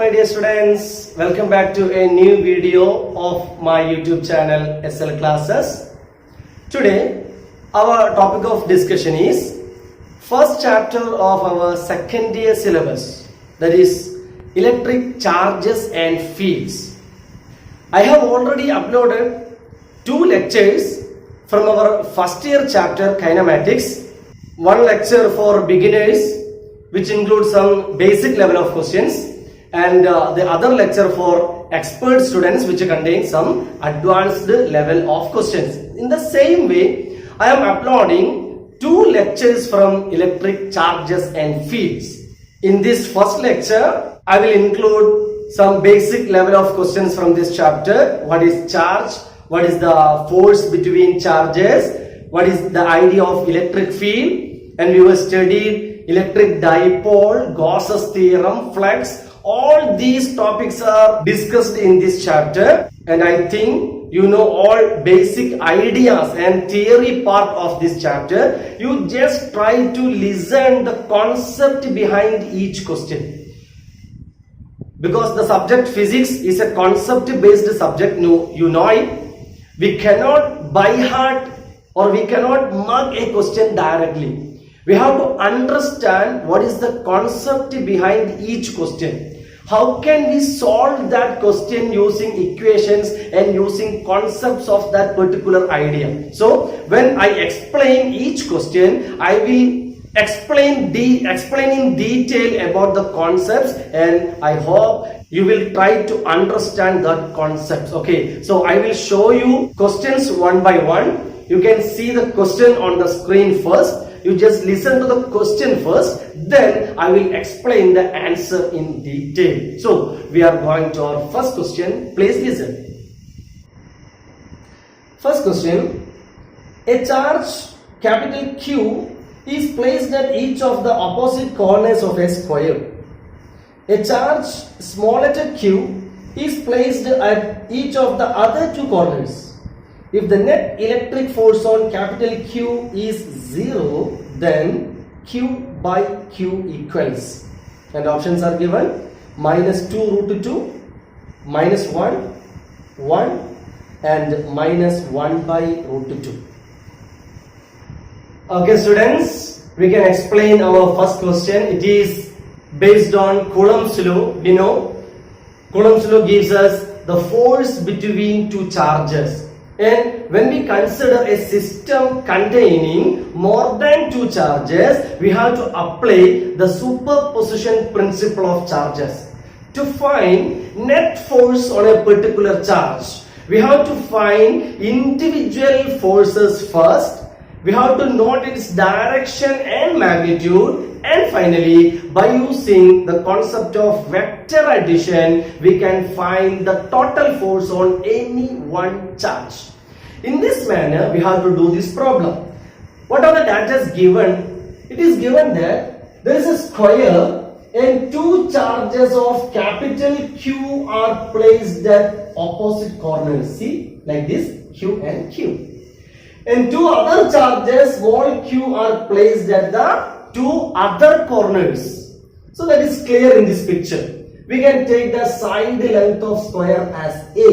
my dear students, welcome back to a new video of my YouTube channel SL Classes. Today our topic of discussion is first chapter of our second year syllabus, that is electric charges and fields. I have already uploaded 2 lectures from our first year chapter kinematics, one lecture for beginners which includes some basic level of questions, and the other lecture for expert students which contains some advanced level of questions. In the same way, I am uploading 2 lectures from electric charges and fields. In this first lecture, I will include some basic level of questions from this chapter. What is charge? What is the force between charges? What is the idea of electric field? And we will study electric dipole, Gauss's theorem, flux. All these topics are discussed in this chapter, and I think you know all basic ideas and theory part of this chapter. You just try to listen the concept behind each question, because the subject physics is a concept based subject. No, you know it. We cannot by heart or we cannot mark a question directly. We have to understand what is the concept behind each question. How can we solve that question using equations and using concepts of that particular idea? So when I explain each question, I will explain in detail about the concepts, and I hope you will try to understand that concepts. Okay, so I will show you questions one by one. You can see the question on the screen first. You just listen to the question first, then I will explain the answer in detail. So we are going to our first question. Please listen. First question: a charge capital Q is placed at each of the opposite corners of a square. A charge small letter q is placed at each of the other 2 corners. If the net electric force on capital Q is 0, then Q by Q equals, and options are given: minus 2 root 2, minus 1, 1, and minus 1 by root 2. Okay students, we can explain our first question. It is based on Coulomb's law. We know Coulomb's law gives us the force between 2 charges. And when we consider a system containing more than 2 charges, we have to apply the superposition principle of charges. To find net force on a particular charge, we have to find individual forces first. We have to note its direction and magnitude, and finally, by using the concept of vector addition, we can find the total force on any one charge. In this manner, we have to do this problem. What are the data given? It is given that there is a square and 2 charges of capital Q are placed at opposite corners. See, like this, Q and Q. And 2 other charges, small q, are placed at the 2 other corners. So that is clear in this picture. We can take the side length of square as A.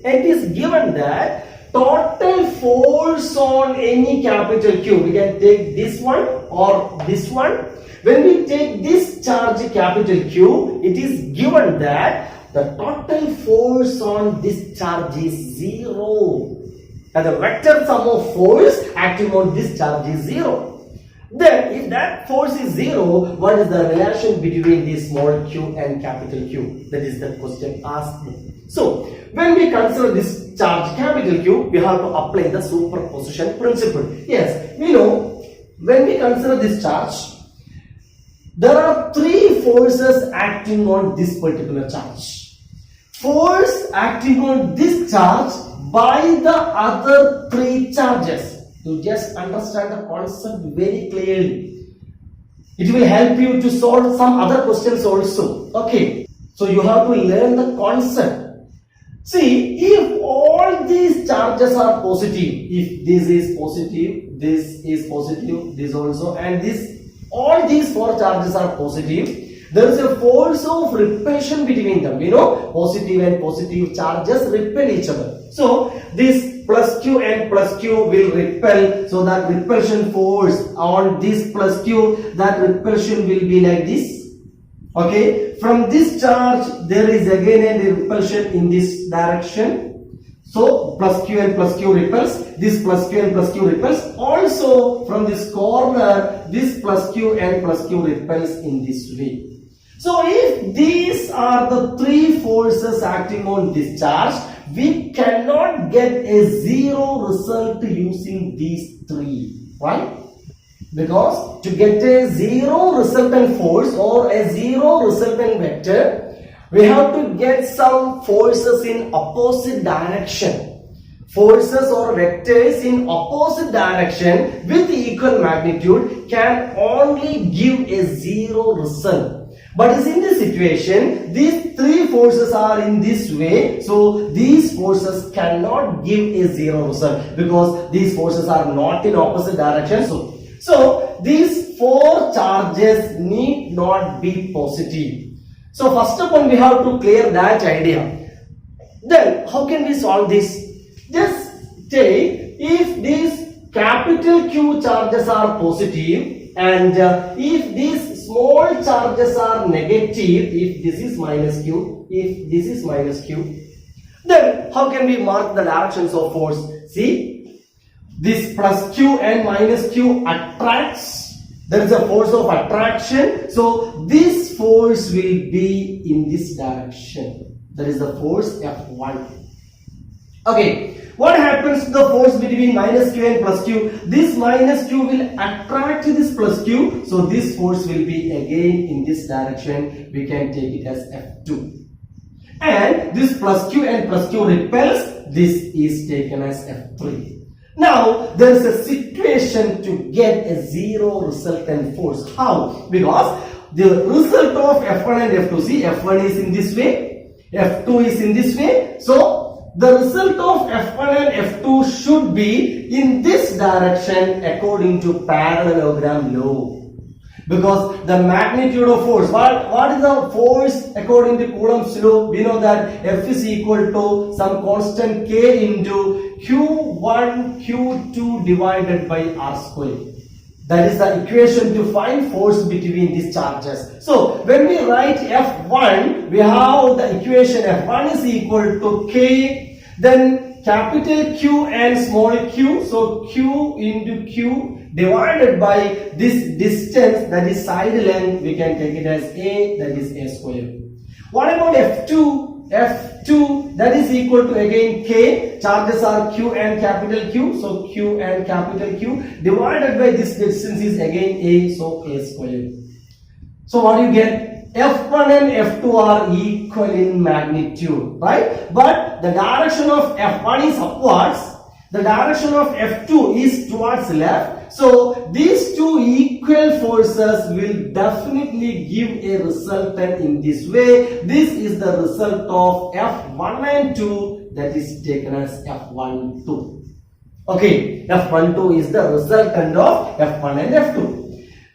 And it is given that total force on any capital Q, we can take this one or this one. When we take this charge capital Q, it is given that the total force on this charge is 0. And the vector sum of force acting on this charge is 0. Then if that force is 0, what is the relation between this small q and capital Q? That is the question asked. So when we consider this charge capital Q, we have to apply the superposition principle. Yes, we know when we consider this charge, there are 3 forces acting on this particular charge. Force acting on this charge by the other 3 charges. You just understand the concept very clearly. It will help you to solve some other questions also. Okay, so you have to learn the concept. See, if all these charges are positive, if this is positive, this is positive, this also, and this, all these 4 charges are positive, there is a force of repulsion between them. We know positive and positive charges repel each other. So this plus q and plus q will repel. So that repulsion force on this plus q, that repulsion will be like this. Okay, from this charge there is again a repulsion in this direction. So plus q and plus q repels, this plus q and plus q repels. Also from this corner, this plus q and plus q repels in this way. So if these are the three forces acting on this charge, we cannot get a zero result using these three, right? Because to get a zero resultant force or a zero resultant vector, we have to get some forces in opposite direction. Forces or vectors in opposite direction with equal magnitude can only give a zero result. But in this situation, these three forces are in this way. So these forces cannot give a zero result because these forces are not in opposite direction. So these four charges need not be positive. So first of all, we have to clear that idea. Then how can we solve this? Just take, if these capital Q charges are positive and if these small charges are negative, if this is minus Q, if this is minus Q, then how can we mark the directions of force? See, this plus Q and minus Q attracts. There is a force of attraction. So this force will be in this direction. That is the force F1. Okay. What happens to the force between minus Q and plus Q? This minus Q will attract this plus Q. So this force will be again in this direction. We can take it as F2. And this plus Q and plus Q repels. This is taken as F3. Now, there is a situation to get a zero resultant force. How? Because the result of F1 and F2, see, F1 is in this way, F2 is in this way. So, the result of F1 and F2 should be in this direction according to parallelogram law. Because the magnitude of force, what is the force according to Coulomb's law? We know that F is equal to some constant K into Q1 Q2 divided by R square. That is the equation to find force between these charges. So when we write F1, we have the equation F1 is equal to K, then capital Q and small q. So Q into Q divided by this distance, that is side length. We can take it as A, that is A square. What about F2? F2, that is equal to again K. Charges are Q and capital Q. So Q and capital Q divided by this distance is again A. So A square. So what do you get? F1 and F2 are equal in magnitude, right? But the direction of F1 is upwards. The direction of F2 is towards left. So these two equal forces will definitely give a resultant in this way. This is the result of F1 and 2, that is taken as F12. Okay, F12 is the resultant of F1 and F2.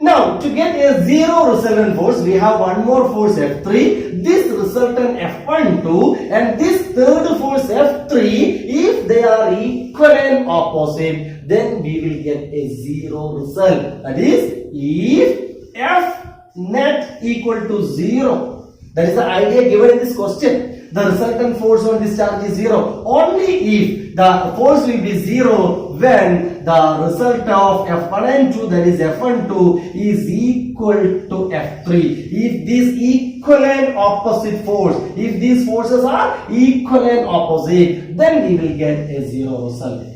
Now, to get a zero resultant force, we have one more force F3, this resultant F12 and this third force F3. If they are equal and opposite, then we will get a zero result. That is, if F net equal to 0, that is the idea given in this question. The resultant force on this charge is 0. Only if the force will be 0 when the result of F1 and 2, that is F12, is equal to F3. If this equal and opposite force, if these forces are equal and opposite, then we will get a 0 result.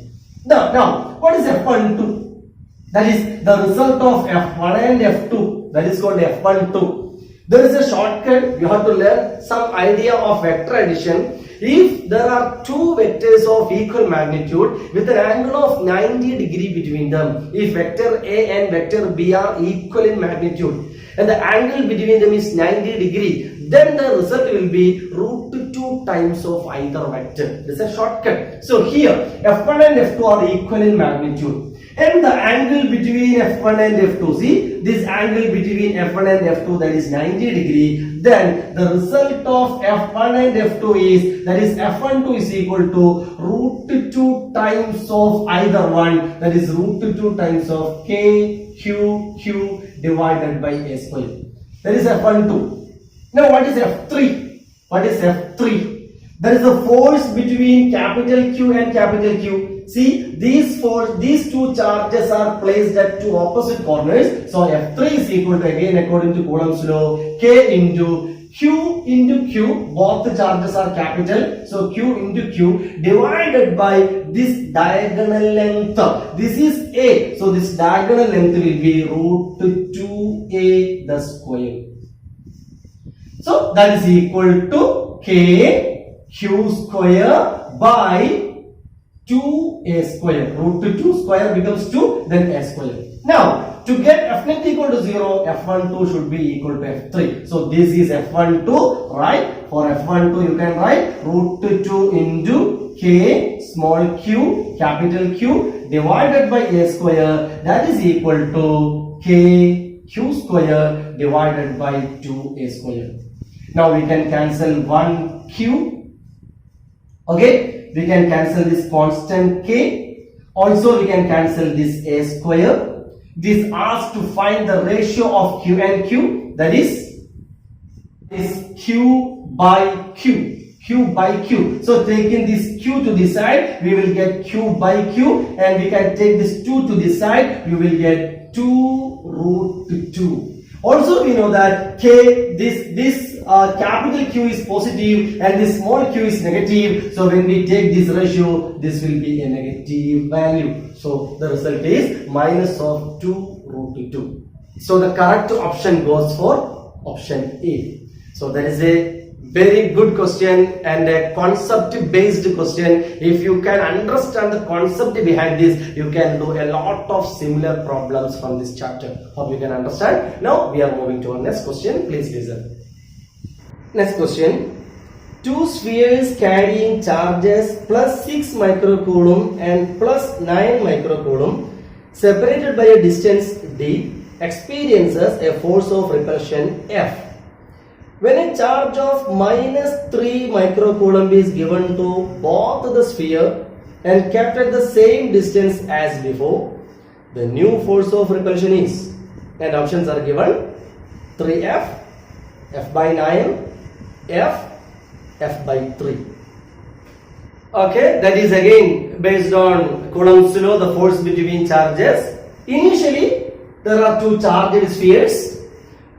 Now, what is F12? That is the result of F1 and F2. That is called F12. There is a shortcut. You have to learn some idea of vector addition. If there are two vectors of equal magnitude with an angle of 90 degree between them, if vector A and vector B are equal in magnitude and the angle between them is 90 degree, then the result will be root 2 times of either vector. This is a shortcut. So here F1 and F2 are equal in magnitude. And the angle between F1 and F2, see this angle between F1 and F2, that is 90 degree. Then the result of F1 and F2 is, that is F12 is equal to root 2 times of either one, that is root 2 times of K Q divided by A square. That is F12. Now what is F3? What is F3? There is a force between capital Q and capital Q. See, these two charges are placed at two opposite corners. So F3 is equal to, again according to Coulomb's law, K into Q, both the charges are capital, so Q into Q divided by this diagonal length. This is A, so this diagonal length will be root 2A the square. So that is equal to K Q square by 2A square. Root 2 square becomes 2, then A square. Now, to get F net equal to 0, F12 should be equal to F3. So this is F12, right? For F12 you can write root 2 into K small q capital Q divided by A square, that is equal to K Q square divided by 2A square. Now we can cancel 1 Q. Okay, we can cancel this constant K. Also we can cancel this A square. This asks to find the ratio of Q and Q, that is Q by Q. Q by Q. So taking this Q to this side, we will get Q by Q, and we can take this 2 to this side, we will get 2 root 2. Also we know that K, this capital Q is positive and this small q is negative. So when we take this ratio, this will be a negative value. So the result is minus of 2 root 2. So the correct option goes for option A. So that is a very good question and a concept based question. If you can understand the concept behind this, you can do a lot of similar problems from this chapter. Hope you can understand. Now we are moving to our next question. Please listen. Next question. Two spheres carrying charges plus 6 microcoulomb and plus 9 microcoulomb separated by a distance d experiences a force of repulsion F. When a charge of minus 3 microcoulomb is given to both the sphere and kept at the same distance as before, the new force of repulsion is, and options are given, 3F, F by 9, F by 3. Okay, that is again based on Coulomb's law, the force between charges. Initially, there are two charged spheres.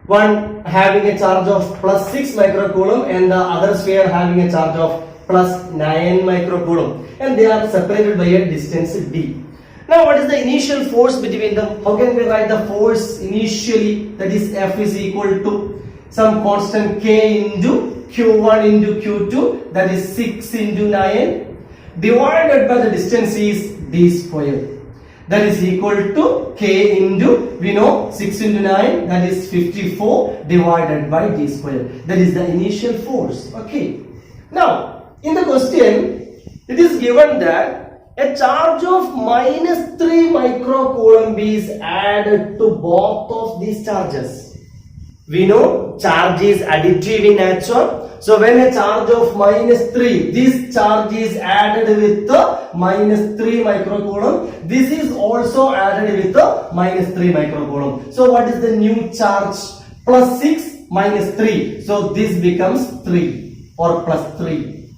One having a charge of plus 6 microcoulomb and the other sphere having a charge of plus 9 microcoulomb, and they are separated by a distance d. Now what is the initial force between them? How can we write the force initially? That is F is equal to some constant K into Q1 into Q2, that is 6 into 9 divided by the distance is d square. That is equal to K into, we know 6 into 9, that is 54 divided by d square. That is the initial force. Okay. Now, in the question, it is given that a charge of minus 3 microcoulomb is added to both of these charges. We know charge is additive in nature. So when a charge of minus 3, this charge is added with the minus 3 microcoulomb. This is also added with the minus 3 microcoulomb. So what is the new charge? Plus 6 minus 3. So this becomes 3 or plus 3.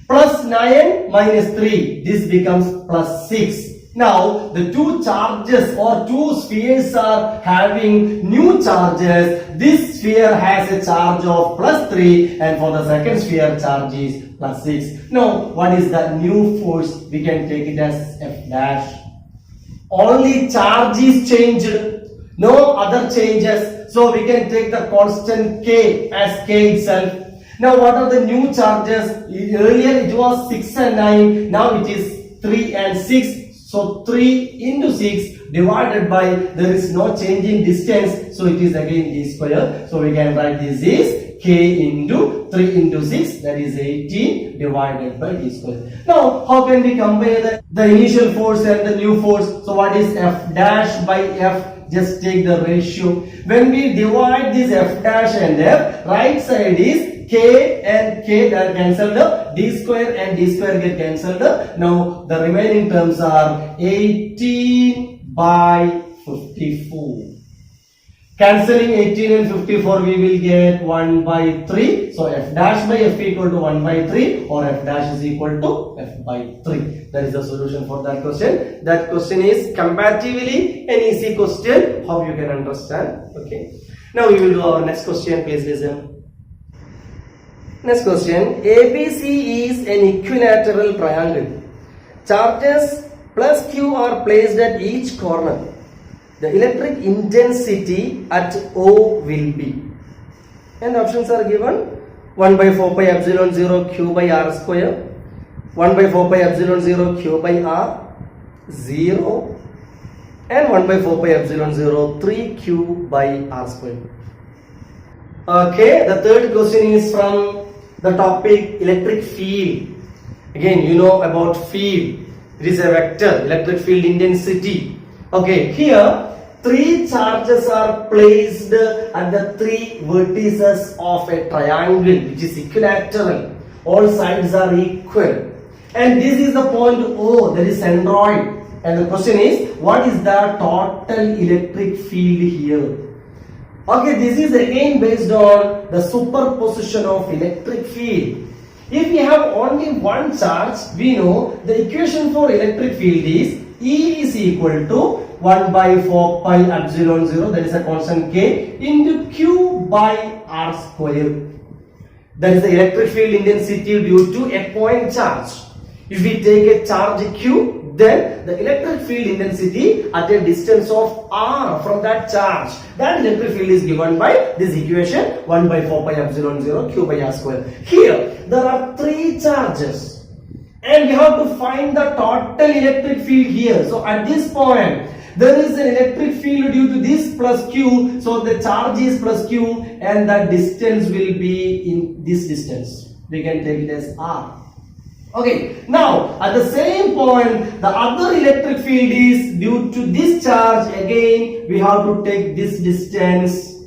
Plus 9 minus 3. This becomes plus 6. Now the two charges or two spheres are having new charges. This sphere has a charge of plus 3 and for the second sphere charge is plus 6. Now what is the new force? We can take it as F dash. Only charge is changed, no other changes. So we can take the constant K as K itself. Now what are the new charges? Earlier it was 6 and 9. Now it is 3 and 6. So 3 into 6 divided by, there is no change in distance, so it is again d square. So we can write this is K into 3 into 6, that is 18 divided by D square. Now, how can we compare the initial force and the new force? So, what is F dash by F? Just take the ratio. When we divide this F dash and F, right side is K and K, that cancelled, D square and D square get cancelled. Now, the remaining terms are 18 by 54. Cancelling 18 and 54, we will get 1 by 3. So, F dash by F equal to 1 by 3 or F dash is equal to F by 3. That is the solution for that question. That question is comparatively an easy question. How you can understand? Okay. Now, we will do our next question. Please listen. Next question. ABC is an equilateral triangle. Charges plus Q are placed at each corner. The electric intensity at O will be, and options are given: 1 by 4 pi epsilon 0 Q by R square, 1 by 4 pi epsilon 0 Q by R, 0, and 1 by 4 pi epsilon 0 3 Q by R square. Okay, the third question is from the topic electric field. Again, you know about field. It is a vector, electric field intensity. Okay, here 3 charges are placed at the 3 vertices of a triangle which is equilateral. All sides are equal. And this is the point O, that is centroid. And the question is, what is the total electric field here? Okay, this is again based on the superposition of electric field. If we have only one charge, we know the equation for electric field is E is equal to 1 by 4 pi epsilon 0, that is a constant K, into Q by R square. That is the electric field intensity due to a point charge. If we take a charge Q, then the electric field intensity at a distance of R from that charge, that electric field is given by this equation 1 by 4 pi epsilon 0 Q by R square. Here there are 3 charges and we have to find the total electric field here. So at this point there is an electric field due to this plus Q, so the charge is plus Q and the distance will be in this distance. We can take it as R. Okay, now at the same point the other electric field is due to this charge. Again we have to take this distance.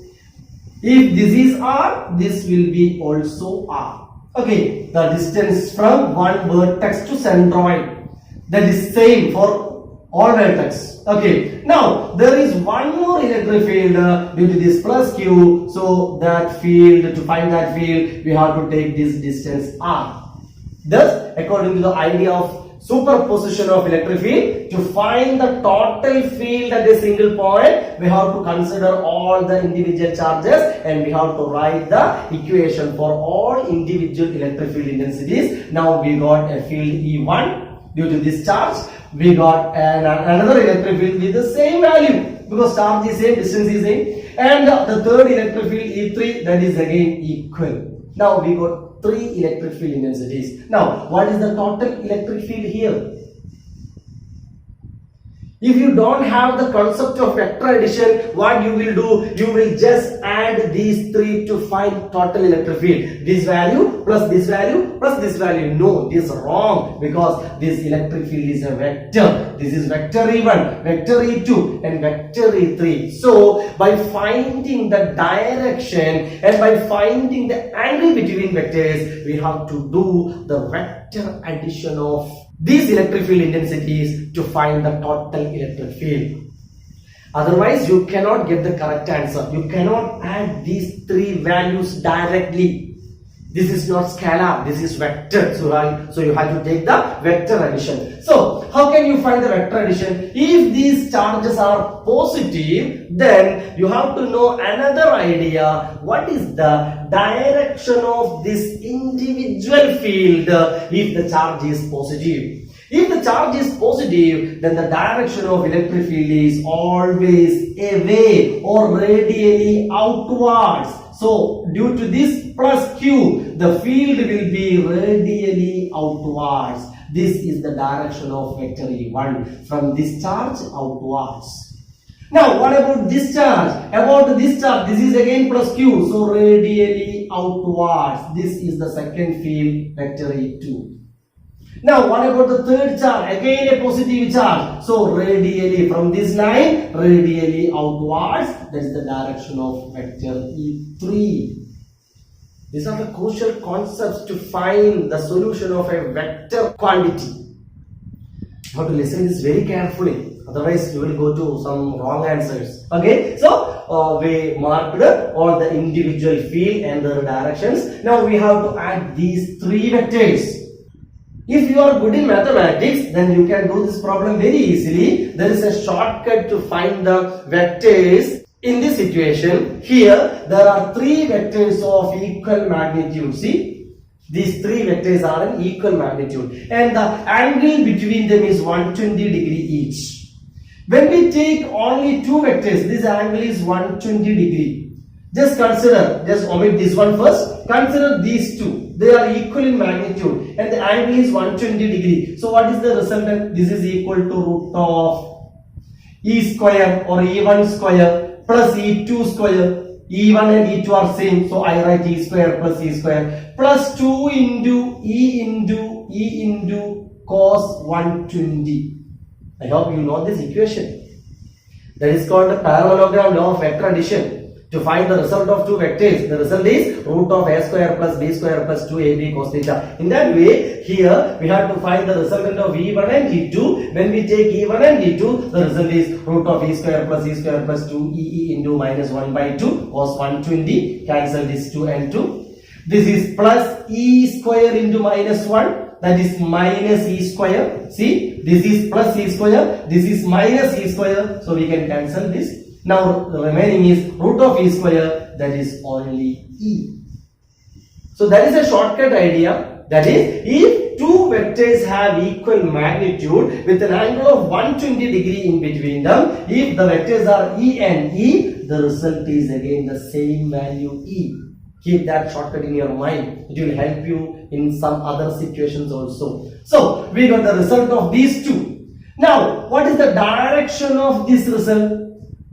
If this is R, this will be also R. Okay, the distance from one vertex to centroid, that is same for all vertex. Okay, now there is one more electric field due to this plus Q, so that field, to find that field we have to take this distance R. Thus, according to the idea of superposition of electric field, to find the total field at a single point, we have to consider all the individual charges and we have to write the equation for all individual electric field intensities. Now we got a field E1 due to this charge. We got another electric field with the same value because charge is same, distance is same, and the third electric field E3, that is again equal. Now we got 3 electric field intensities. Now what is the total electric field here? If you don't have the concept of vector addition, what you will do, you will just add these 3 to find total electric field. This value plus this value plus this value. No, this is wrong because this electric field is a vector. This is vector E1, vector E2 and vector E3. So by finding the direction and by finding the angle between vectors, we have to do the vector addition of these electric field intensities to find the total electric field. Otherwise, you cannot get the correct answer. You cannot add these 3 values directly. This is not scalar, this is vector. So you have to take the vector addition. So how can you find the vector addition? If these charges are positive, then you have to know another idea. What is the direction of this individual field if the charge is positive? If the charge is positive, then the direction of electric field is always away or radially outwards. So due to this plus Q, the field will be radially outwards. This is the direction of vector E1, from this charge outwards. Now what about this charge? About this charge, this is again plus Q, so radially outwards. This is the second field, vector E2. Now, what about the third charge? Again a positive charge. So, radially from this line, radially outwards, that is the direction of vector E3. These are the crucial concepts to find the solution of a vector quantity. You have to listen this very carefully. Otherwise, you will go to some wrong answers. Okay, so we marked all the individual field and their directions. Now, we have to add these three vectors. If you are good in mathematics, then you can do this problem very easily. There is a shortcut to find the vectors. In this situation, here there are three vectors of equal magnitude. See, these three vectors are in equal magnitude and the angle between them is 120 degree each. When we take only two vectors, this angle is 120 degree. Just consider, just omit this one first. Consider these two. They are equal in magnitude and the angle is 120 degree. So what is the resultant? This is equal to root of E square or E1 square plus E2 square. E1 and E2 are same. So I write E square plus E square plus 2 into E into cos 120. I hope you know this equation. That is called the parallelogram law of vector addition. To find the result of two vectors, the result is root of a square plus b square plus 2ab cos theta. In that way, here we have to find the resultant of e1 and e2. When we take e1 and e2, the result is root of e square plus 2e into minus 1 by 2 cos 120. Cancel this 2 and 2. This is plus e square into minus 1. That is minus e square. See, this is plus e square. This is minus e square. So we can cancel this. Now the remaining is root of e square, that is only e. So that is a shortcut idea. That is, if two vectors have equal magnitude with an angle of 120 degree in between them, if the vectors are e and e, the result is again the same value e. Keep that shortcut in your mind. It will help you in some other situations also. So we got the result of these two. Now what is the direction of this result?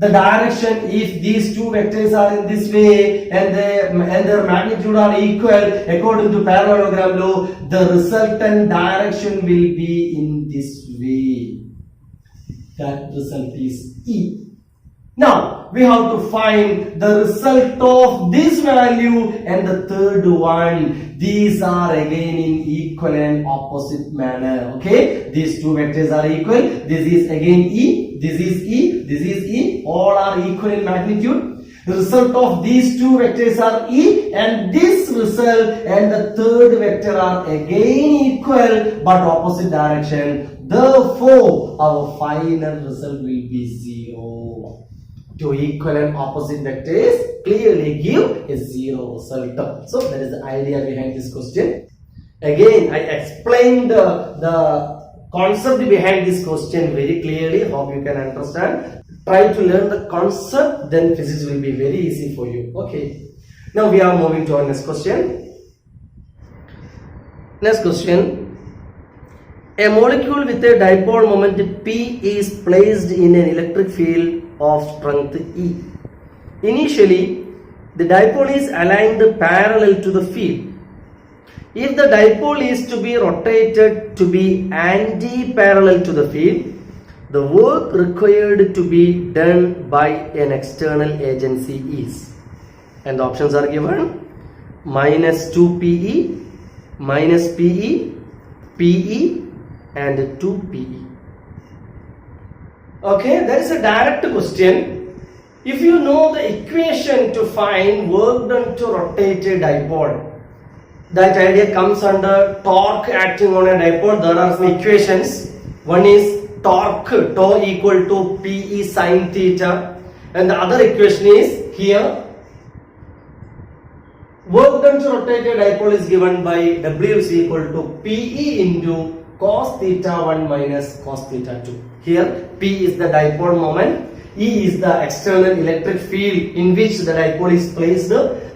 The direction, if these two vectors are in this way and their magnitude are equal according to parallelogram law, the resultant direction will be in this way. That result is E. Now we have to find the result of this value and the third one. These are again in equal and opposite manner. Okay, these two vectors are equal. This is again E, this is E, this is E. All are equal in magnitude. The result of these two vectors are E, and this result and the third vector are again equal but opposite direction. Therefore, our final result will be 0. Two equal and opposite vectors clearly give a 0 result. So that is the idea behind this question. Again, I explained the concept behind this question very clearly. Hope you can understand. Try to learn the concept, then physics will be very easy for you. Okay. Now we are moving to our next question. Next question. A molecule with a dipole moment P is placed in an electric field of strength E. Initially, the dipole is aligned parallel to the field. If the dipole is to be rotated to be anti-parallel to the field, the work required to be done by an external agency is, and the options are given: minus 2PE, minus PE, PE and 2PE. Okay, that is a direct question. If you know the equation to find work done to rotate a dipole, that idea comes under torque acting on a dipole. There are some equations. One is torque, tau equal to PE sin theta, and the other equation is here. Work done to rotate a dipole is given by W is equal to PE into cos theta 1 minus cos theta 2. Here P is the dipole moment, E is the external electric field in which the dipole is placed.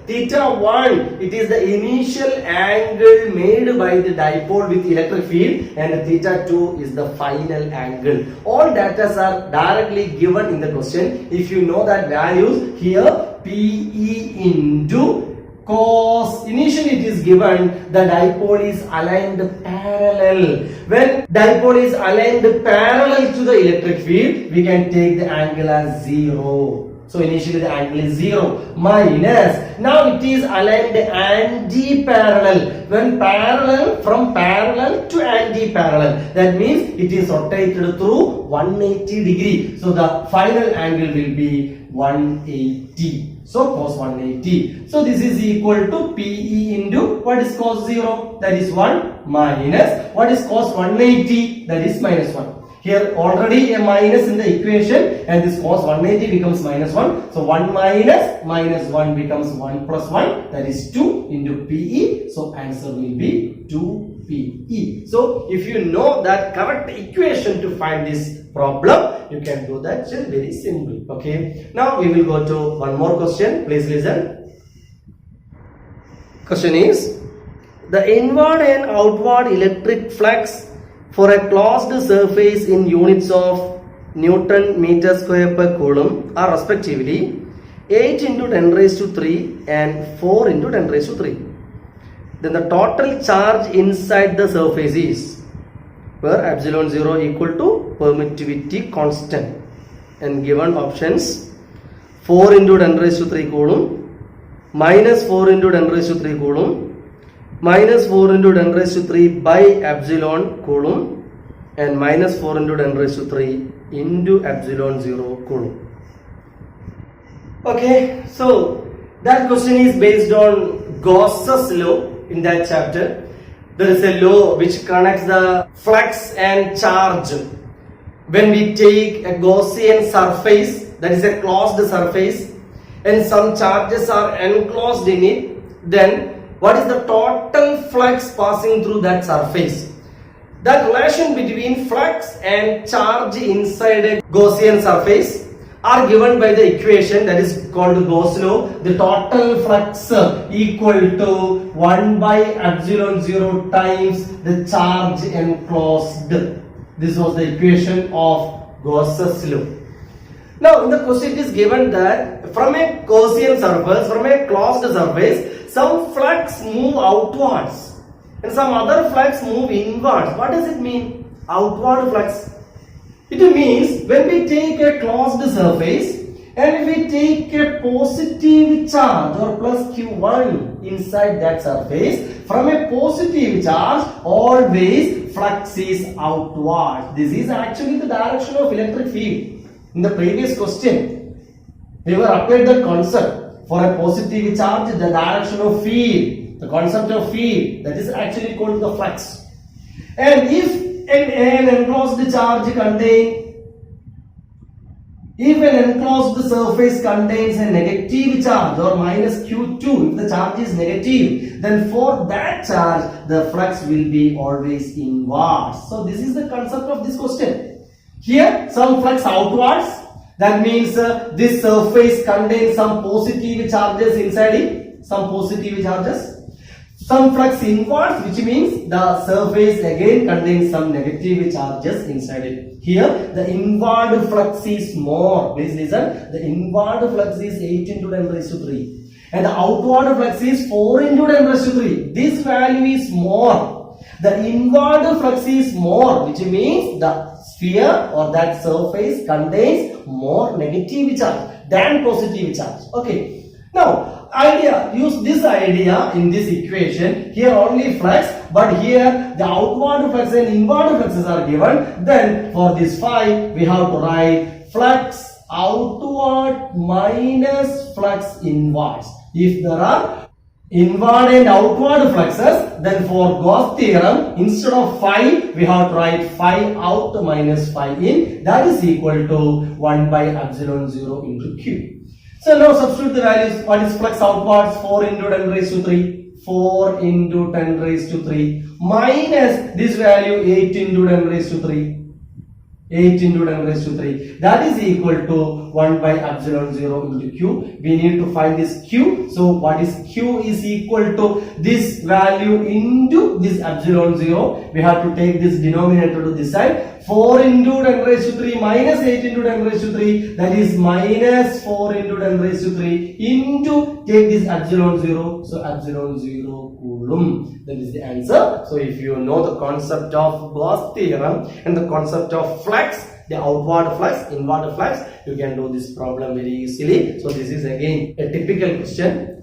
Theta 1, it is the initial angle made by the dipole with electric field, and theta 2 is the final angle. All data are directly given in the question. If you know that values, here PE into cos, initially it is given the dipole is aligned parallel. When dipole is aligned parallel to the electric field, we can take the angle as 0. So initially the angle is 0 minus, now it is aligned anti-parallel. When parallel, from parallel to anti-parallel, that means it is rotated through 180 degree. So the final angle will be 180. So cos 180. So this is equal to PE into what is cos 0? That is 1 minus what is cos 180? That is minus 1. Here already a minus in the equation and this cos 180 becomes minus 1. So 1 minus minus 1 becomes 1 plus 1, that is 2 into PE. So answer will be 2 PE. So if you know that correct equation to find this problem, you can do that very simply. Okay. Now we will go to one more question. Please listen. Question is, the inward and outward electric flux for a closed surface in units of Newton meter square per coulomb are respectively 8 into 10 raised to 3 and 4 into 10 raised to 3. Then the total charge inside the surface is, where epsilon 0 equal to permittivity constant, and given options 4 into 10 raised to 3 coulomb, minus 4 into 10 raised to 3 coulomb, minus 4 into 10 raised to 3 by epsilon coulomb, and minus 4 into 10 raised to 3 into epsilon 0 coulomb. Okay, so that question is based on Gauss's law. In that chapter, there is a law which connects the flux and charge. When we take a Gaussian surface, that is a closed surface, and some charges are enclosed in it, then what is the total flux passing through that surface? The relation between flux and charge inside a Gaussian surface are given by the equation that is called Gauss law. The total flux equal to 1 by epsilon 0 times the charge enclosed. This was the equation of Gauss's law. Now in the question it is given that from a Gaussian surface, from a closed surface, some flux move outwards and some other flux move inwards. What does it mean? Outward flux. It means when we take a closed surface and if we take a positive charge or plus Q1 inside that surface, from a positive charge always flux is outward. This is actually the direction of electric field. In the previous question, we were applied the concept for a positive charge, the direction of field, the concept of field, that is actually called the flux. And if an enclosed charge contains, if an enclosed surface contains a negative charge or minus Q2, if the charge is negative, then for that charge the flux will be always inwards. So this is the concept of this question. Here some flux outwards, that means this surface contains some positive charges inside it, some positive charges. Some flux inwards, which means the surface again contains some negative charges inside it. Here the inward flux is more. Please listen. The inward flux is 8 into 10 raised to 3 and the outward flux is 4 into 10 raised to 3. This value is more. The inward flux is more, which means the sphere or that surface contains more negative charge than positive charge. Okay. Now use this idea in this equation. Here only flux, but here the outward flux and inward fluxes are given. Then for this phi we have to write flux outward minus flux inwards. If there are inward and outward fluxes, then for Gauss theorem, instead of phi we have to write phi out minus phi in. That is equal to 1 by epsilon 0 into Q. So now substitute the values. What is flux outwards? 4 into 10 raised to 3. 4 into 10 raised to 3 minus this value 8 into 10 raised to 3. 8 into 10 raised to 3. That is equal to 1 by epsilon 0 into q. We need to find this q. So what is q is equal to this value into this epsilon 0. We have to take this denominator to this side. 4 into 10 raised to 3 minus 8 into 10 raised to 3. That is minus 4 into 10 raised to 3 into, take this epsilon 0. So epsilon 0 coulomb. That is the answer. So if you know the concept of Gauss theorem and the concept of flux, the outward flux, inward flux, you can do this problem very easily. So this is again a typical question.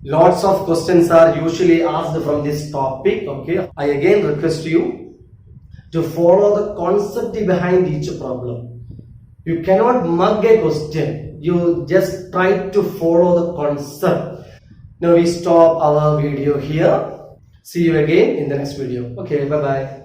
Lots of questions are usually asked from this topic. Okay, I again request you to follow the concept behind each problem. You cannot mug a question. You just try to follow the concept. Now we stop our video here. See you again in the next video. Okay, bye bye.